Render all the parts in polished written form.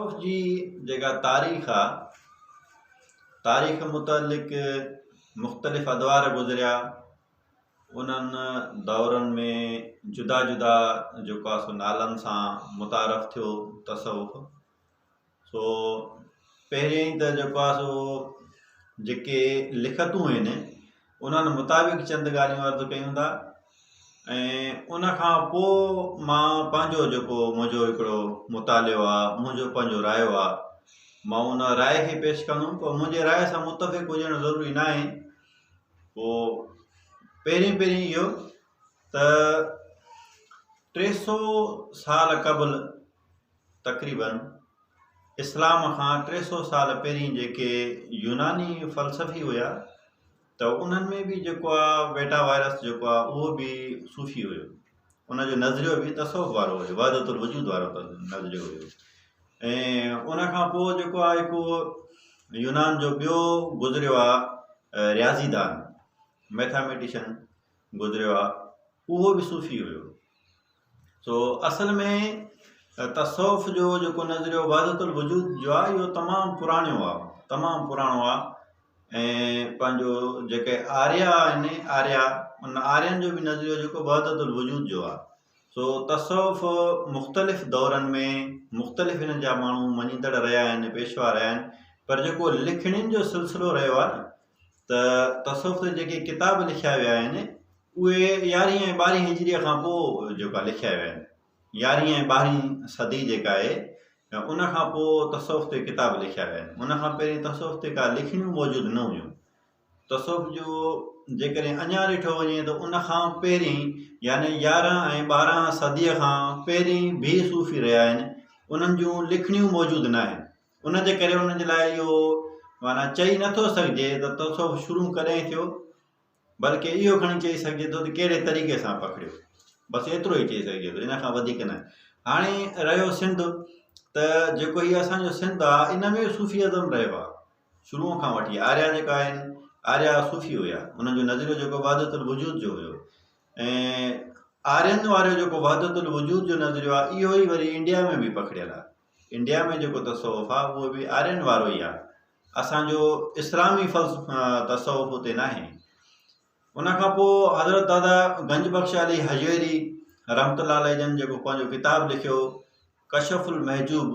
तसव्वुफ़ जी जेका तारीख़ आहे, तारीख़ मुतलिक़ मुख़्तलिफ़ अदवार गुज़रिया। उन्हनि दौरनि में जुदा जुदा जेको आहे सो नालनि सां मुतारफ़ थियो तसव्वुफ़। सो पहिरियों ई त जेको आहे सो जेके लिखतूं आहिनि उन्हनि मुताबिक़ चंद ॻाल्हियूं अर्ज़ु कयूं था। ऐं उन खां पोइ मां पंहिंजो जेको मुंहिंजो हिकिड़ो मुतालियो आहे, मुंहिंजो पंहिंजो रायो आहे, मां उन राय खे पेश कंदुमि। पोइ मुंहिंजे राय सां मुतफ़िक़ हुजणु ज़रूरी न आहे। पोइ पहिरीं इहो त 300 साल क़बल तक़रीबन इस्लाम खां 300 साल पहिरीं जेके यूनानी फ़लसफ़ी हुया त उन्हनि में बि जेको आहे वेटा वायरस जेको आहे उहो बि सूफ़ी हुयो। उनजो नज़रियो बि तसव्वुफ़ वारो हुयो, वहदतुल वजूद वारो नज़रियो हुयो। ऐं उन खां पोइ जेको आहे हिकु यूनान जो ॿियो गुज़रियो आहे रियाज़ीदान, मैथामेटिशन गुज़रियो आहे, उहो बि सूफ़ी हुयो। सो असल में तसव्वुफ़ जो जेको नज़रियो वहदतुल वजूद जो आहे इहो तमामु पुराणो आहे, तमामु पुराणो आहे। ऐं पंहिंजो जेके आर्या आहिनि, उन आर्यनि जो बि नज़रियो जेको वहदतुल वजूद जो आहे। सो तसव्वुफ़ मुख़्तलिफ़ दौरनि में मुख़्तलिफ़ हिन जा माण्हू मञींदड़ रहिया आहिनि, पेशवा रहिया आहिनि। पर जेको लिखणियुनि जो सिलसिलो रहियो आहे न, त तसव्वुफ़ ते जेके किताब लिखिया विया आहिनि उहे 11हीं ऐं 12हीं हिजरीअ खां पोइ जेका लिखिया विया आहिनि। 11हीं ऐं 12हीं सदी जेका आहे उन खां पोइ तसव्वुफ़ ते किताब लिखिया विया आहिनि। उन खां पहिरीं तसव्वुफ़ ते का लिखणियूं मौजूदु न हुयूं। तसव्वुफ़ जो जेकॾहिं अञा ॾिठो वञे त उन खां पहिरीं यानी 11 ऐं 12 सदीअ खां पहिरीं बि सूफ़ी रहिया आहिनि, उन्हनि जूं लिखणियूं मौजूदु न आहिनि। उन जे करे उन्हनि जे लाइ इहो माना चई नथो सघिजे त तसव्वुफ़ शुरू कॾहिं थियो, बल्कि इहो खणी चई सघिजे थो त कहिड़े तरीक़े सां पकड़ियो, बसि एतिरो ई चई सघिजे थो, इन खां वधीक न। हाणे रहियो सिंध, त जेको हीअ असांजो सिंध आहे इन में सूफ़ीअज़म रहियो आहे शुरूअ खां वठी। आर्या जेका आहिनि, आर्या सूफ़ी हुया, उन्हनि जो नज़रियो जेको वहदतुल वजूद जो हुयो। ऐं आर्यनि वारो जेको वहदतुल वजूद जो नज़रियो आहे इहो ई वरी इंडिया में बि पकड़ियल आहे। इंडिया में जेको तसव्वुफ़ आहे उहो बि आर्यनि वारो ई आहे, असांजो इस्लामी तसव्वुफ़ उते न आहे। उन खां पोइ हज़रत दादा गंज बख्श अली हज़वेरी रहमतुल्लाह अलैह जन जेको पंहिंजो किताबु लिखियो कशफुल महजूब,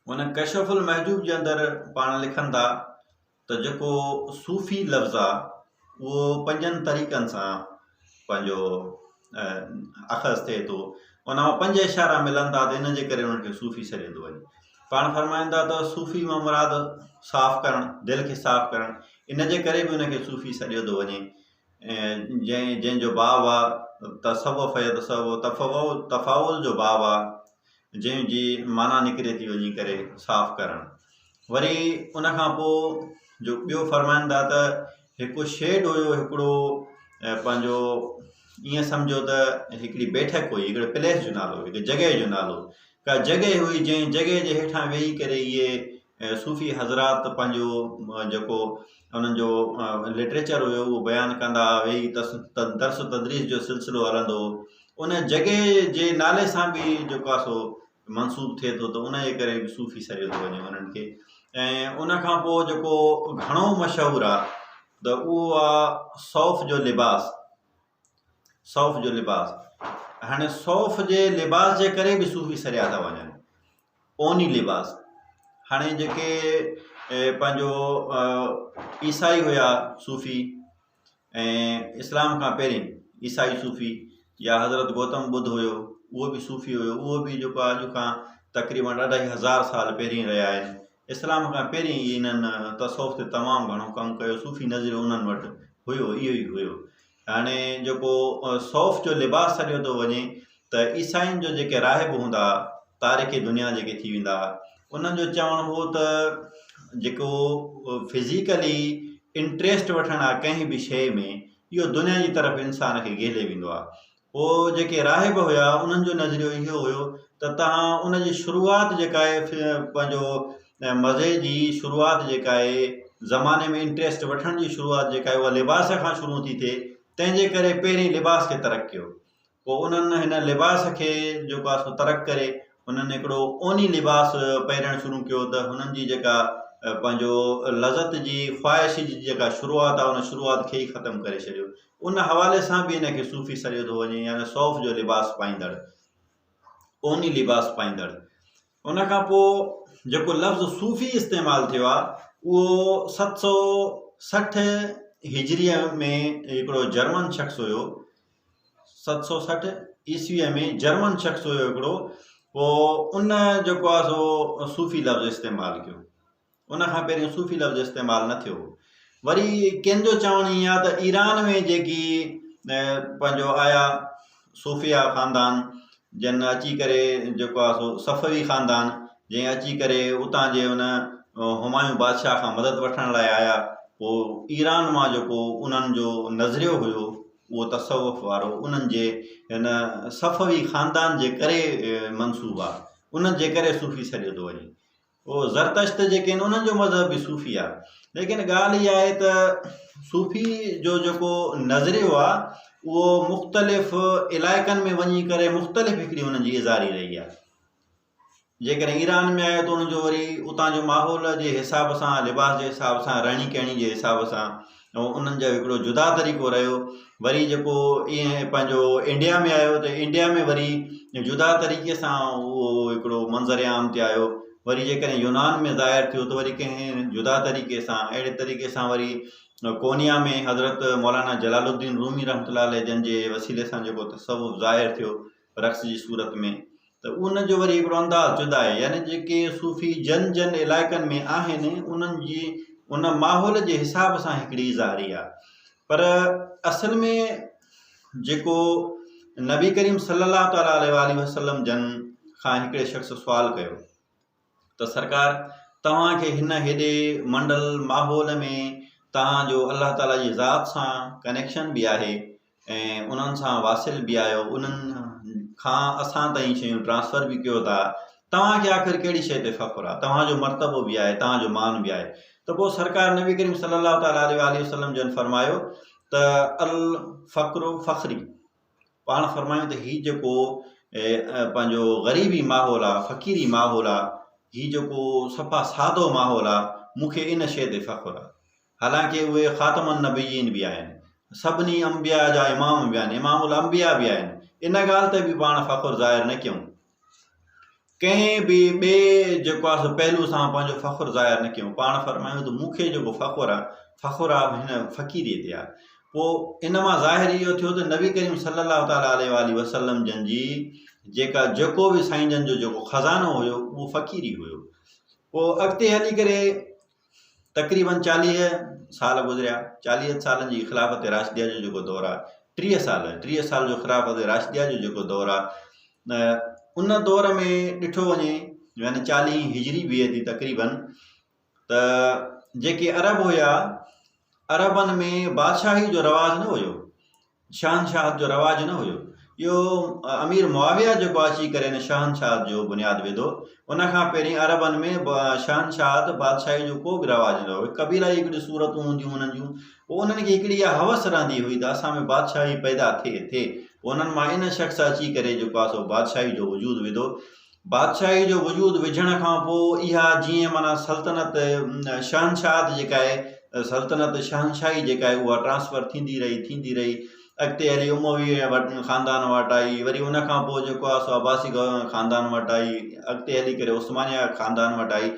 उन कशफुल महजूब जे अंदरि पाण लिखनि था त जेको सूफ़ी लफ़्ज़ आहे उहो 5 तरीक़नि सां पंहिंजो अख़ज़ थिए थो। उन मां 5 इशारा मिलनि था त इन जे करे उन्हनि खे सूफ़ी सॾियो थो वञे। पाण फरमाइनि था त सूफ़ी मां मुराद साफ़ु करणु, दिलि खे साफ़ु करणु, इन जे करे बि उनखे सूफ़ी सॾियो थो वञे। ऐं जंहिंजो बाब आहे तसव्वुफ़ या तफ़ाउल जो बाब आहे, जंहिंजी माना निकिरे थी वञी करे साफ़ु करणु। वरी उन खां पोइ जो ॿियो फरमाइनि था त हिकु शेड हुयो, हिकिड़ो पंहिंजो ईअं सम्झो त हिकिड़ी बैठक हुई, हिकिड़े प्लेस जो नालो, हिकु जॻह जो नालो, का जॻह हुई जंहिं जॻह जे हेठां वेही करे इहे सूफ़ी हज़रात पंहिंजो जेको उन्हनि जो लिटरेचर हुयो उहो बयानु कंदा, वेही दर्स तदरीस जो सिलसिलो हलंदो। उन जॻह जे नाले सां बि जेको आहे सो मनसूब थिए थो, त उन जे करे बि सूफ़ी सॾियो थो वञे उन्हनि खे। ऐं उन खां पोइ जेको घणो मशहूरु आहे त उहो आहे सौफ़ जो लिबास। सौफ़ जो लिबास, हाणे सौफ़ जे लिबास जे करे बि सूफ़ी सॾिया था वञनि, ओनी लिबास। हाणे जेके पंहिंजो ईसाई हुया सूफ़ी, ऐं इस्लाम खां पहिरीं ईसाई सूफ़ी, या हज़रत गौतम बुद्ध हुयो उहो बि सूफ़ी हुयो, उहो बि जेको आहे अॼु खां तक़रीबन 2500 साल पहिरीं रहिया आहिनि। इस्लाम खां पहिरीं इन्हनि तसव्वुफ़ ते तमामु घणो कमु कयो, सूफ़ी नज़रियो उन्हनि वटि हुयो, इहो ई हुयो। हाणे जेको सौफ़ जो लिबास सॾियो थो वञे त ईसाइनि जो जेके राहिब हूंदा, तारीख़ दुनिया जेके थी वेंदा, उन्हनि जो चवणु हो त जेको फिज़िकली इंट्रस्ट वठणु आहे कंहिं बि शइ में, इहो दुनिया जी तरफ़ इंसान खे घेले वेंदो आहे। पोइ जेके राहिब हुया उन्हनि जो नज़रियो इहो हुयो त तव्हां उन जी शुरूआति जेका आहे पंहिंजो मज़े जी शुरूआति जेका आहे, ज़माने में इंट्रस्ट वठण जी शुरूआति जेका आहे उहा लिबास खां शुरू थी थिए। तंहिंजे करे पहिरीं लिबास खे तरक़ कयो, पोइ उन्हनि हिन लिबास खे जेको आहे सो तरक़ करे उन्हनि हिकिड़ो ओनी लिबास पहिरणु शुरू कयो त हुननि जी जेका पंहिंजो लज़त जी ख़्वाहिश जी जेका शुरूआत आहे उन शुरूआत खे ई ख़तमु करे छॾियो। उन हवाले सां बि हिनखे सूफ़ी सॾियो थो वञे, यानी सौफ़ जो लिबास पाईंदड़, ओनी लिबास पाईंदड़। उन खां पोइ जेको लफ़्ज़ सूफ़ी इस्तेमालु थियो आहे उहो 760 हिजरीअ में हिकिड़ो जर्मन शख़्स हुयो, 760 ईस्वीअ में जर्मन शख़्स हुयो हिकिड़ो, पोइ उन जेको आहे सो सूफ़ी लफ़्ज़ इस्तेमालु कयो। उन खां पहिरियों सूफ़ी लफ़्ज़ इस्तेमालु न थियो। वरी कंहिंजो चवणु ईअं आहे त ईरान में जेकी पंहिंजो आया सूफ़िया ख़ानदान, जन अची करे जेको आहे सो सफ़वी ख़ानदान जंहिं अची करे उतां जे उन हुमायूं बादशाह खां मदद वठण लाइ आया, पोइ ईरान मां जेको उन्हनि जो नज़रियो हुयो उहो तसव्वुफ़ वारो उन्हनि जे हिन सफ़वी ख़ानदान जे करे मनसूब आहे, उन्हनि जे करे सूफ़ी सॾियो थो वञे। उहो ज़रतश्त जेके आहिनि उन्हनि जो मज़हब बि सूफ़ी आहे। लेकिन ॻाल्हि इहा आहे त सूफ़ी जो जेको नज़रियो आहे उहो मुख़्तलिफ़ इलाइक़नि में वञी करे मुख़्तलिफ़ हिकिड़ी उन्हनि जी इज़ारी रही आहे। जेकॾहिं ईरान में आयो त उनजो वरी उतां जो माहौल जे हिसाब सां, लिबास जे हिसाब सां, रहणी कहणी जे हिसाब सां उन्हनि जो हिकिड़ो जुदा तरीक़ो रहियो। वरी जेको ईअं पंहिंजो इंडिया में आयो त इंडिया में वरी जुदा तरीक़े सां उहो हिकिड़ो मंज़र आम ते आयो। वरी जेकॾहिं यूनान में ज़ाहिर थियो त वरी कंहिं जुदा तरीक़े सां, अहिड़े तरीक़े सां वरी कोनिया में हज़रत मौलाना जलालुद्दीन रूमी रहमतुल्लाह अलैह जन जे वसीले सां जेको तसव्वुफ़ ज़ाहिर थियो रक़्स जी सूरत में, त उनजो वरी हिकिड़ो अंदाज़ जुदा आहे। यानी जेके सूफ़ी जन जन इलाइक़नि में आहिनि उन्हनि जी उन माहौल जे हिसाब सां हिकिड़ी ज़ारी आहे। पर असल में जेको नबी करीम सल्लल्लाहु अलैहि वसल्लम जन खां हिकिड़े शख़्स सुवाल कयो त सरकार तव्हांखे हिन हेॾे मंडल माहौल में तव्हांजो अल्लाह ताला जी ज़ात सां कनेक्शन बि आहे ऐं उन्हनि सां वासिल बि आहियो, उन्हनि खां असां ताईं शयूं ट्रांसफ़र बि कयो था, तव्हांखे आख़िर कहिड़ी शइ ते फ़ख़्रु आहे, तव्हांजो मर्तबो बि आहे, तव्हांजो मान बि आहे। त पोइ सरकार नबी करीम सल्लल्लाहु अलैहि वसल्लम जन फरमायो त अल फ़क़्रु फ़ख़्री, पाण फरमायूं त हीउ जेको पंहिंजो ग़रीबी माहौल आहे, फ़क़ीरी माहौल आहे, हीउ जेको सफ़ा सादो माहौल आहे, मूंखे इन शइ ते फ़ख़्रु आहे। हालांकि उहे ख़ातमुन नबिय्यीन बि आहिनि, सभिनी अंबिया जा इमाम बि आहिनि, इमामुल अंबिया बि आहिनि, इन ॻाल्हि ते बि पाण फ़ख़्रु ज़ाहिर न कयूं, कंहिं बि ॿिए जेको आहे पहलू सां पंहिंजो फ़ख़्रु ज़ाहिर न कयूं। पाण फरमायूं त मूंखे जेको फ़ख़्रु आहे हिन फ़क़ीरीअ ते आहे। पोइ इन मां ज़ाहिर इहो थियो त नबी करीम सल्लल्लाहु अलैहि वसल्लम जन जी जेको बि साईं जन जो जेको ख़ज़ानो हुयो उहो फ़क़ीरी हुयो। पोइ अॻिते हली करे तक़रीबन 40 साल गुज़रिया, 40 सालनि जी ख़िलाफ़त राशिदिया जो जेको दौरु आहे, 30 साल जो ख़िलाफ़त राशिदिया जो जेको दौरु आहे, उन दौर में ॾिठो वञे यानी 40 हिजरी बीहे थी तक़रीबन, त जेके अरब हुया, अरबनि में बादशाही जो रवाज़ न हुयो, शहनशाह जो रवाज न हुयो। इहो अमीर मुआविया जेको अची करे हिन शहनशाह जो बुनियादु विधो, उन खां पहिरीं अरबनि में शहनशाह बादशाही जो को बि रवाज न हुयो। कबीला जी हिकिड़ी सूरतूं हूंदियूं उन्हनि जूं, पोइ उन्हनि खे हिकिड़ी इहा हवस रहंदी हुई त असां में बादशाही पैदा थिए। उन्हनि मां इन शख़्स अची करे जेको आहे सो बादशाही जो वजूदु विधो। बादशाही जो वजूदु विझण खां पोइ इहा जीअं माना सल्तनत शहनशाह जेका आहे, सल्तनत शहनशाही जेका आहे उहा ट्रांसफ़र थींदी रही। अॻिते हली उमवी ख़ानदान वटि आई, वरी उन खां पोइ जेको आहे सो अब्बासी ख़ानदान वटि आई, अॻिते हली करे उस्मानिया ख़ानदान वटि आई।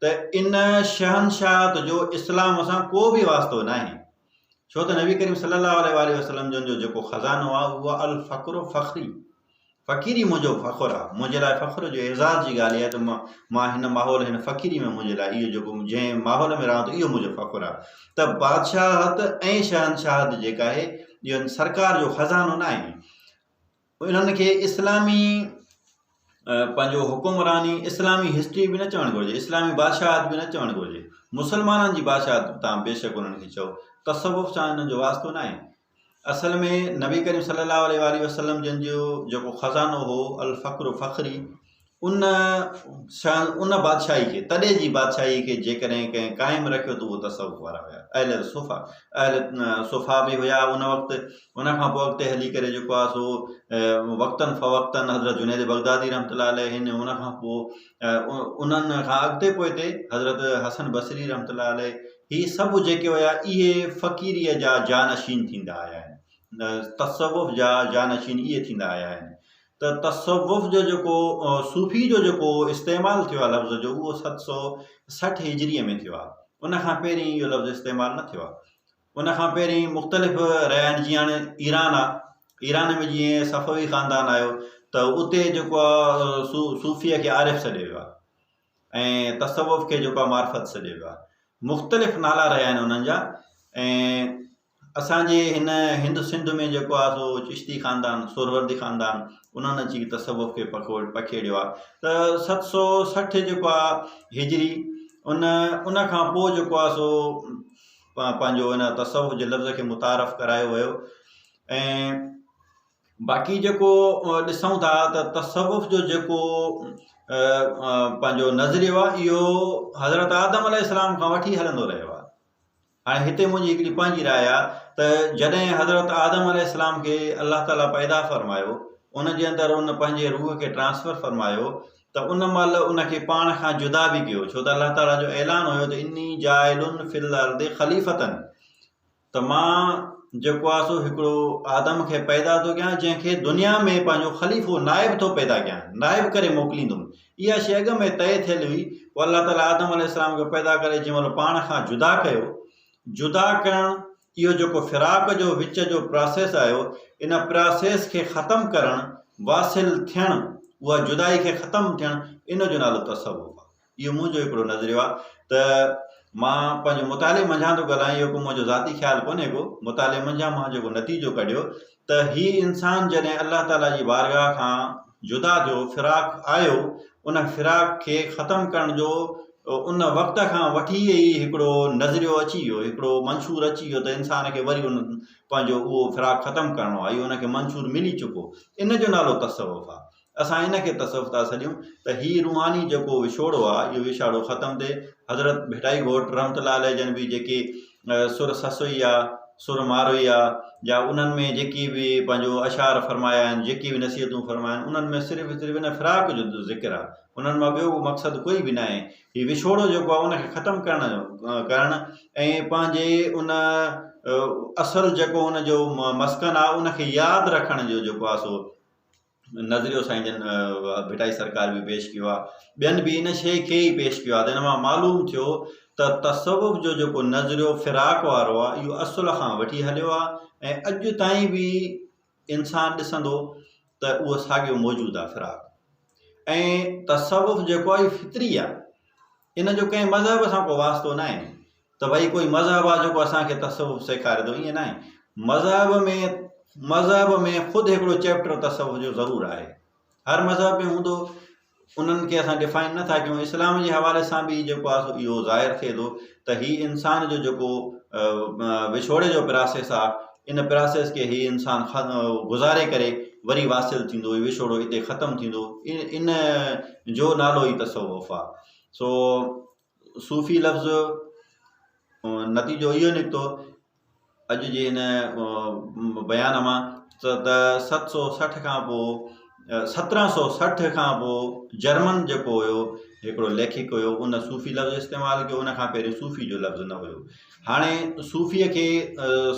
त इन शहनशाह जो इस्लाम सां को बि वास्तो न आहे, छो त नबी करीम सल्लल्लाहु अलैहि वसल्लम जन जो जेको ख़ज़ानो आहे उहो अल फ़क़्रु फ़ख़्री, फ़क़ीरी मुंहिंजो फ़ख़्रु आहे, मुंहिंजे लाइ फ़ख़्र जो एज़ाज़ जी ॻाल्हि आहे त मां हिन माहौल, हिन फ़क़ीरी में मुंहिंजे लाइ इहो जेको जंहिं माहौल में रहां थो इहो मुंहिंजो फ़ख़्रु आहे। त बादशाहत ऐं शहनशाहत जेका आहे इहो सरकार जो ख़ज़ानो न आहे। इन्हनि खे इस्लामी पंहिंजो हुकुमरानी, इस्लामी हिस्ट्री बि न चवणु घुरिजे, इस्लामी बादशाहत बि न चवणु घुरिजे, मुसलमाननि जी बादशाहत तव्हां बेशक उन्हनि खे चओ, तसव्वुफ़ सां हिननि जो वास्तो न आहे। असल में नबी करीम सल्लल्लाहु अलैहि वसल्लम जन जो जेको ख़ज़ानो हो अल फ़क़्रु फ़ख़्री, उन उन बादशाही खे, तॾहिं जी बादशाही खे जेकॾहिं कंहिं क़ाइमु रखियो त उहो तसव्वुफ़ वारा हुया। अहल सुफ़ा बि हुया उन वक़्तु। उन खां पोइ अॻिते हली करे जेको आहे सो वक़्तन फ़वक़्तन हज़रत जुनैद बग़दादी रहमतुल्लाह अलैह हिन, उन खां पोइ उन्हनि खां अॻिते पोइते हज़रत हसन बसरी रहमतुल्लाह अलैह, ही सभु जेके हुया इहे फ़क़ीरीअ जा जानशीन थींदा आया आहिनि, तसव्वुफ़ जा जानशीन इहे थींदा आया आहिनि। त तसव्वुफ़ जो जेको सूफ़ी जो जेको इस्तेमालु थियो आहे लफ़्ज़ जो, उहो 760 हिजरीअ में थियो आहे। उन खां पहिरीं इहो लफ़्ज़ इस्तेमालु न थियो आहे। उन खां पहिरीं मुख़्तलिफ़ रहिया आहिनि, जीअं हाणे ईरान आहे, ईरान में जीअं सफ़वी ख़ानदान आयो त उते जेको आहे सूफ़ीअ खे आरिफ़ सॾियो वियो आहे ऐं तसव्वुफ़ खे जेको आहे मार्फत सॾियो वियो आहे। मुख़्तलिफ़ नाला रहिया आहिनि उन्हनि जा। ऐं असांजे हिन हिंद सिंध में जेको आहे सो चिश्ती ख़ानदान, सोहरवर्दी ख़ानदान, उन्हनि अची तसव्वुफ़ खे पखेड़ियो आहे। त 760 जेको आहे हिजरी, उन खां पोइ जेको आहे सो पंहिंजो हिन तसव्वुफ़ जे लफ़्ज़ खे मुतारफ़ करायो वियो। ऐं बाक़ी जेको ॾिसूं था त तसव्वुफ़ जो जेको पंहिंजो नज़रियो आहे, इहो हज़रत आदम अलैहिस्सलाम खां वठी हलंदो रहियो आहे। हाणे हिते मुंहिंजी हिकिड़ी पंहिंजी राय आहे त जॾहिं हज़रत आदम अलैहिस्सलाम खे अलाह ताला पैदा फ़रमायो, उन जे अंदरि उन पंहिंजे रूह खे ट्रांसफ़र फ़रमायो, त उन महिल उनखे पाण खां जुदा बि कयो। छो त अलाह ताला जो ऐलान हुयो त इन्नी जाइलुन फिल अर्दि ख़लीफ़तन, त मां जेको आहे सो हिकिड़ो आदम खे पैदा थो कयां जंहिंखे दुनिया में पंहिंजो ख़लीफ़ो नाइब थो पैदा कयां, नाइब करे मोकिलींदुमि। इहा शइ अॻ में तय थियल हुई। पोइ अलाह ताला आदम अलैहिस्सलाम खे पैदा करे जंहिं महिल पाण खां जुदा कयो, जुदा करणु, इहो जेको फ़िराक जो विच जो प्रोसेस आयो, इन प्रोसेस खे ख़तमु करणु, वासिल थियणु, उहा जुदाई खे ख़तमु थियणु, इन जो नालो तसव्वुफ़ आहे। इहो मुंहिंजो हिकिड़ो नज़रियो आहे। त मां पंहिंजो मुताले मंझां थो ॻाल्हायां, इहो को मुंहिंजो ज़ाती ख़्यालु कोन्हे को, मुताले मंझां मां जेको नतीजो कढियो त हीउ इंसानु जॾहिं अलाह ताला जी बारगाह खां जुदा थियो, फ़िराक आयो, उन फ़िराक खे ख़तमु करण जो उन वक़्त खां वठी ई हिकिड़ो नज़रियो अची वियो, हिकिड़ो मंशूर अची वियो त इंसान खे वरी उन पंहिंजो उहो फ़िराक ख़तमु करिणो आहे। इहो उनखे मंशूर मिली चुको, इन जो नालो तसव्वुफ़ आहे। असां इन खे तसव्वुफ़ था सॾियूं त हीउ रूहानी जेको विछोड़ो आहे, इहो विछाड़ो ख़तमु थिए। हज़रत भिटाई घोट रहमतुल्लाह अलैह जन बि जेके सुर ससोई आहे, सुर मारोई आहे, या उन्हनि में जेकी बि पंहिंजो अशार फ़रमाया आहिनि, जेकी बि नसीहतूं फ़रमाया आहिनि, उन्हनि में सिर्फ़ु इन फ़िराक जो ज़िक्र आहे। उन्हनि मां ॿियो मक़सदु कोई बि न आहे। हीउ विछोड़ो जेको आहे उनखे ख़तमु करणु ऐं पंहिंजे उन असुलु जेको उनजो मस्कन आहे, उनखे यादि रखण जो जेको आहे सो नज़रियो साईं जन भिटाई सरकार बि पेश कयो आहे। ॿियनि बि इन शइ खे ई पेश कयो आहे। त इन मां मालूम थियो त तसव्वुफ़ जो जेको नज़रियो फ़िराक वारो आहे, इहो असुल खां वठी हलियो आहे ऐं अॼु ताईं बि इंसानु ॾिसंदो त उहो साॻियो मौजूदु आहे फ़िराक। ऐं तसव्वुफ़ जेको आहे इहो फितरी आहे, इन जो कंहिं मज़हब सां को वास्तो न आहे त भई कोई मज़हब आहे जेको असांखे तसव्वुफ़ सेखारे थो, ईअं न आहे। मज़हब में ख़ुदि हिकिड़ो चैप्टर तसव्वुफ़ जो ज़रूरु आहे। हर मज़हब में हूंदो, उन्हनि खे असां डिफाइन नथा कयूं। इस्लाम जे हवाले सां बि जेको आहे सो इहो ज़ाहिर थिए थो त हीउ इंसान जो जेको विछोड़े जो प्रोसेस आहे, इन प्रोसेस खे हीउ इंसानु गुज़ारे करे वरी वासिल थींदो, विछोड़ो हिते ख़तमु थींदो, इन जो नालो ई तसव्वुफ़ आहे। सो सूफ़ी लफ़्ज़ नतीजो इहो निकितो अॼु जे हिन बयान मां त 760 खां पोइ 1760 खां पोइ जर्मन जेको हुयो हिकिड़ो लेखिक हुयो, उन सूफ़ी लफ़्ज़ इस्तेमालु कयो। उन खां पहिरीं सूफ़ी जो लफ़्ज़ न हुयो। हाणे सूफ़ीअ खे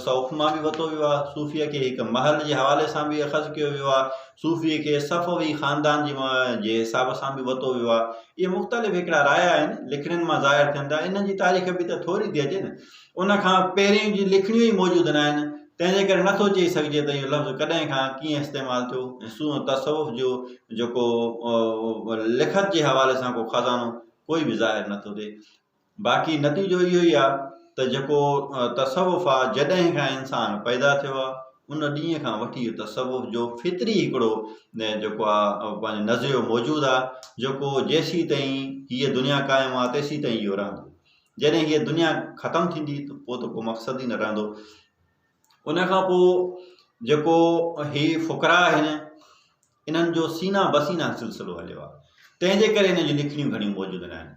सौफ़ मां बि वरितो वियो आहे, सूफ़ीअ खे हिकु महल जे हवाले सां बि अख़ज़ कयो वियो आहे, सूफ़ीअ खे सफ़वी ख़ानदान जे हिसाब सां बि वरितो वियो आहे। इहे मुख़्तलिफ़ हिकिड़ा राया आहिनि, लिखणियुनि मां ज़ाहिर थियनि था। इन्हनि जी तारीख़ बि त थोरी थी अचे न, उन खां पहिरीं जी लिखणियूं ई मौजूदु न आहिनि। तंहिंजे करे नथो चई सघिजे त इहो लफ़्ज़ कॾहिं खां कीअं इस्तेमालु थियो। तसव्वुफ़ जो जेको लिखत जे हवाले सां को ख़ज़ानो कोई बि ज़ाहिर नथो थिए। बाक़ी नतीजो इहो ई आहे त जेको तसव्वुफ़ आहे, जॾहिं खां इंसानु पैदा थियो आहे, उन ॾींहं खां वठी तसव्वुफ़ जो फितरी हिकिड़ो जेको आहे पंहिंजो नज़रियो मौजूदु आहे, जेको जेसीं ताईं हीअ दुनिया क़ाइमु आहे तेसीं ताईं इहो रहंदो। जॾहिं हीअ दुनिया ख़तमु थींदी त पोइ त को मक़सदु ई न रहंदो। उन खां पोइ जेको ही फ़ुक़रा आहिनि, इन्हनि जो सीना बसीना सिलसिलो हलियो आहे। तंहिंजे करे हिन जूं लिखणियूं घणियूं मौजूदु न आहिनि।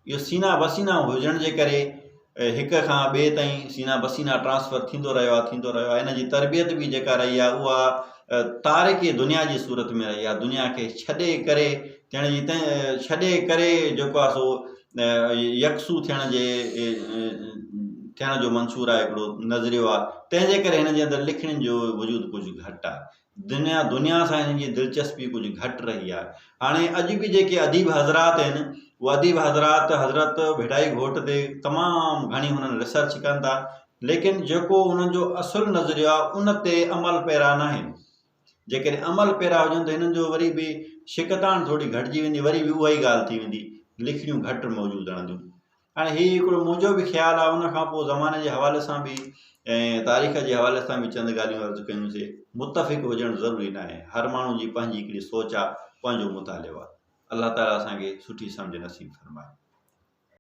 इहो सीना बसीना हुजण जे करे हिक खां ॿिए ताईं सीना बसीना ट्रांसफर थींदो रहियो आहे। हिन जी तरबियत बि जेका रही आहे उहा तारिकी दुनिया जी सूरत में रही आहे। दुनिया खे छॾे करे छॾे करे जेको आहे सो यकसू थियण जो मंसूर आहे, हिकिड़ो नज़रियो आहे। तंहिंजे करे हिन जे अंदरि लिखणियुनि जो वजूद कुझु घटि आहे। दुनिया सां हिन जी दिलचस्पी कुझु घटि रही आहे। हाणे अॼु बि जेके अदीब हज़रात आहिनि, उहे अदीब हज़रात हज़रत भिटाई घोट ते तमामु घणी हुननि रिसर्च कनि था, लेकिन जेको उन्हनि जो असुलु नज़रियो आहे उन ते अमल पैरा न आहिनि। जेकॾहिं अमल पैरा हुजनि त हिननि जो वरी बि शिकतान थोरी घटिजी वेंदी, वरी बि उहा ई ॻाल्हि थी वेंदी, लिखणियूं घटि मौजूदु रहंदियूं। हाणे हीउ हिकिड़ो मुंहिंजो बि ख़्यालु आहे। उन खां पोइ ज़माने जे हवाले सां बि ऐं तारीख़ जे हवाले सां बि चंद ॻाल्हियूं अर्ज़ु कयूंसीं। मुतफ़िक़ हुजणु ज़रूरी न आहे। हर माण्हू जी पंहिंजी हिकिड़ी सोच आहे, पंहिंजो मुतालिबो आहे। अलाह ताला असांखे सुठी सम्झ नसीब फरमाए।